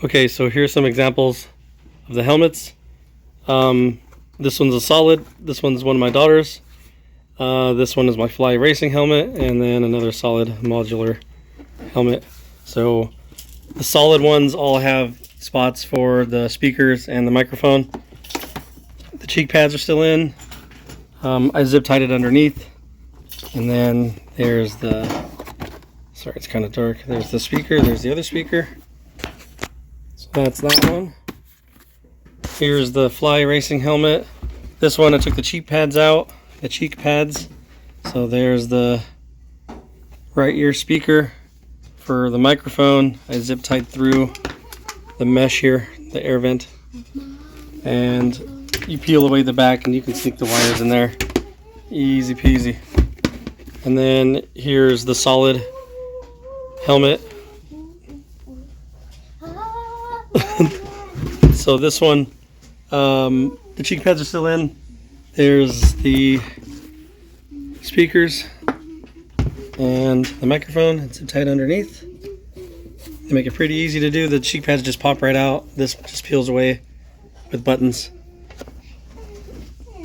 Okay, so here's some examples of the helmets. This one's a solid. This one's one of my daughter's. This one is my Fly racing helmet, and then another solid modular helmet. So the solid ones all have spots for the speakers and the microphone. The cheek pads are still in. I zip tied it underneath, and then there's the, sorry it's kind of dark, there's the speaker, there's the other speaker. So that's that one. Here's the Fly racing helmet. This one I took the cheek pads out, the cheek pads. So there's the right ear speaker for the microphone. I zip tied through the mesh here, the air vent, and you peel away the back and you can sneak the wires in there. Easy peasy. And then here's the solid helmet. So this one, the cheek pads are still in. There's the speakers and the microphone. It's tight underneath. They make it pretty easy to do. The cheek pads just pop right out. This just peels away with buttons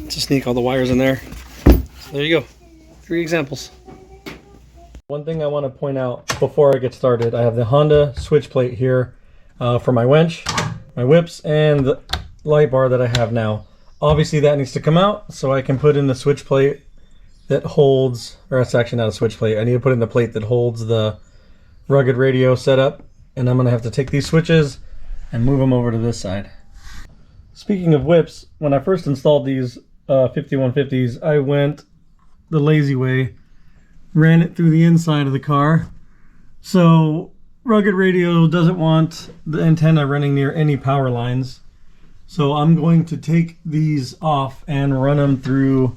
to sneak all the wires in there. So there you go. 3 examples. One thing I want to point out before I get started, I have the Honda switch plate here for my winch, my whips, and the light bar that I have now. Obviously that needs to come out so I can put in the switch plate that holds, or it's actually not a switch plate, I need to put in the plate that holds the rugged radio setup, and I'm going to have to take these switches and move them over to this side. Speaking of whips, when I first installed these 5150s, I went the lazy way, ran it through the inside of the car. So rugged radio doesn't want the antenna running near any power lines. So I'm going to take these off and run them through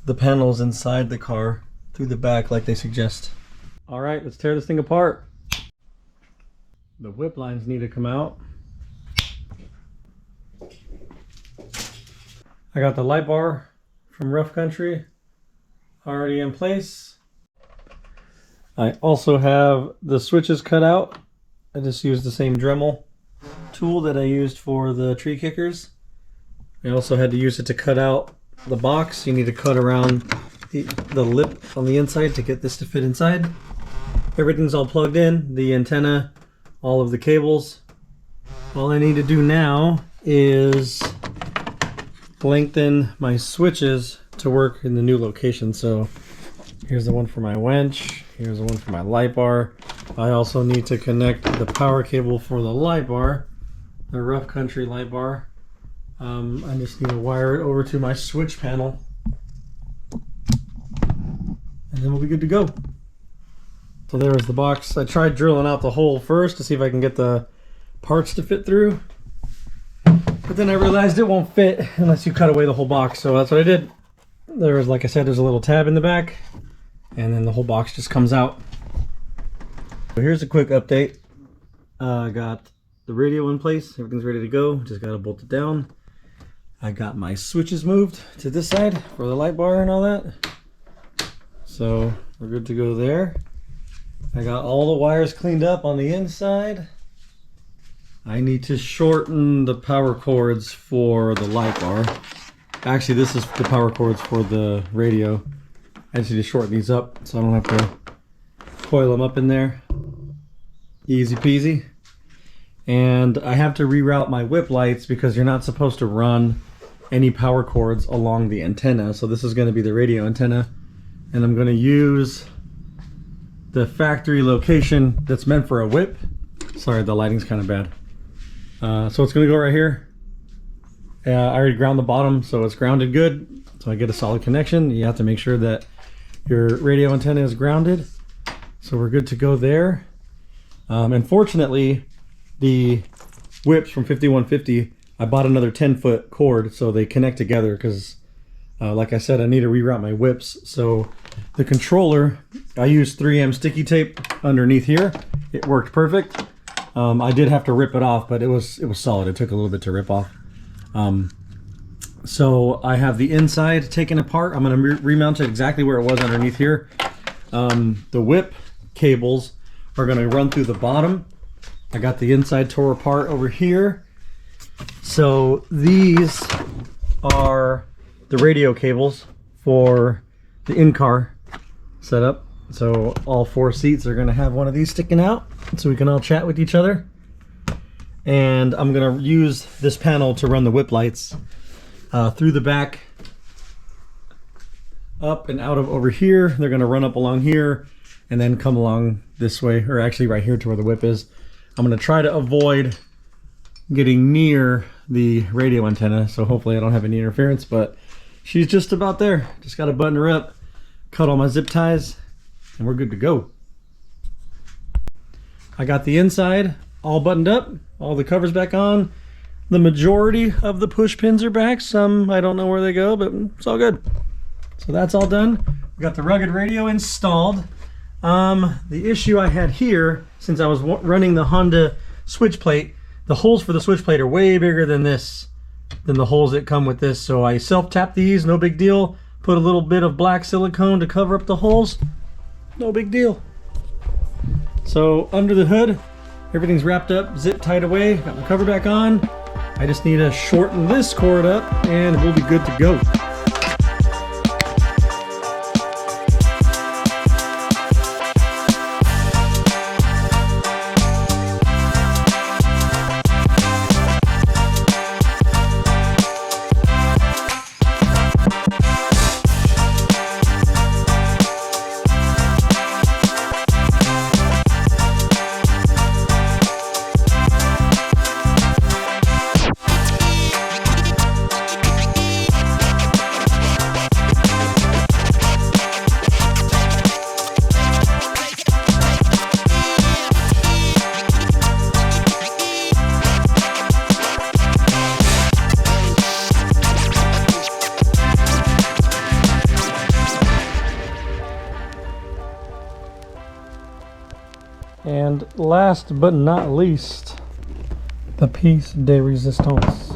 the panels inside the car, through the back like they suggest. All right, let's tear this thing apart. The whip lines need to come out. I got the light bar from Rough Country already in place. I also have the switches cut out. I just used the same Dremel tool that I used for the tree kickers. I also had to use it to cut out the box. You need to cut around the lip on the inside to get this to fit inside. Everything's all plugged in, the antenna, all of the cables. All I need to do now is lengthen my switches to work in the new location. So here's the one for my winch, here's the one for my light bar. I also need to connect the power cable for the light bar, the Rough Country light bar. I just need to wire it over to my switch panel, and then we'll be good to go. So there's the box. I tried drilling out the hole first to see if I can get the parts to fit through, but then I realized it won't fit unless you cut away the whole box. So that's what I did. There's, like I said, there's a little tab in the back, and then the whole box just comes out. So here's a quick update. I got the radio in place. Everything's ready to go. Just got to bolt it down. I got my switches moved to this side for the light bar and all that. So we're good to go there. I got all the wires cleaned up on the inside. I need to shorten the power cords for the light bar. Actually, this is the power cords for the radio. I just need to shorten these up so I don't have to coil them up in there. Easy peasy. And I have to reroute my whip lights because you're not supposed to run any power cords along the antenna. So this is going to be the radio antenna, and I'm going to use the factory location that's meant for a whip. Sorry, the lighting's kind of bad. So it's going to go right here. I already ground the bottom, so it's grounded good. So I get a solid connection. You have to make sure that your radio antenna is grounded. So we're good to go there. Unfortunately, the whips from 5150, I bought another 10-foot cord so they connect together because, like I said, I need to reroute my whips. So the controller, I used 3M sticky tape underneath here. It worked perfect. I did have to rip it off, but it was solid. It took a little bit to rip off. So I have the inside taken apart. I'm going to remount it exactly where it was underneath here. The whip cables are going to run through the bottom I got the inside tore apart over here. So these are the radio cables for the in-car setup. So all 4 seats are going to have one of these sticking out so we can all chat with each other. And I'm going to use this panel to run the whip lights through the back, up and out of over here. They're going to run up along here and then come along this way, or actually right here to where the whip is. I'm going to try to avoid getting near the radio antenna, so hopefully I don't have any interference, but she's just about there. Just got to button her up, cut all my zip ties, and we're good to go. I got the inside all buttoned up, all the covers back on. The majority of the push pins are back. Some, I don't know where they go, but it's all good. So that's all done. We got the rugged radio installed. The issue I had here, since I was running the Honda switch plate, the holes for the switch plate are way bigger than the holes that come with this. So I self-tapped these, no big deal. Put a little bit of black silicone to cover up the holes. No big deal. So under the hood, everything's wrapped up, zip tied away, got my cover back on. I just need to shorten this cord up and we'll be good to go. And last but not least, the piece de resistance.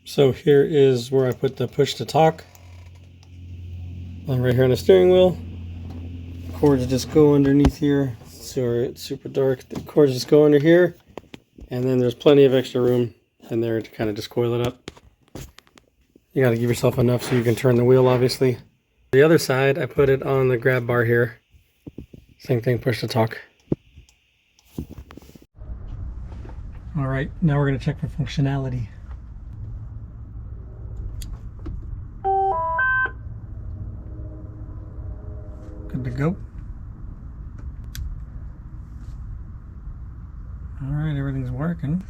So here is where I put the push to talk. Right here on the steering wheel. The cords just go underneath here. So it's super dark. The cords just go under here. And then there's plenty of extra room in there to kind of just coil it up. You got to give yourself enough so you can turn the wheel, obviously. The other side, I put it on the grab bar here. Same thing, push to talk. All right, now we're going to check for functionality. Good to go. All right, everything's working.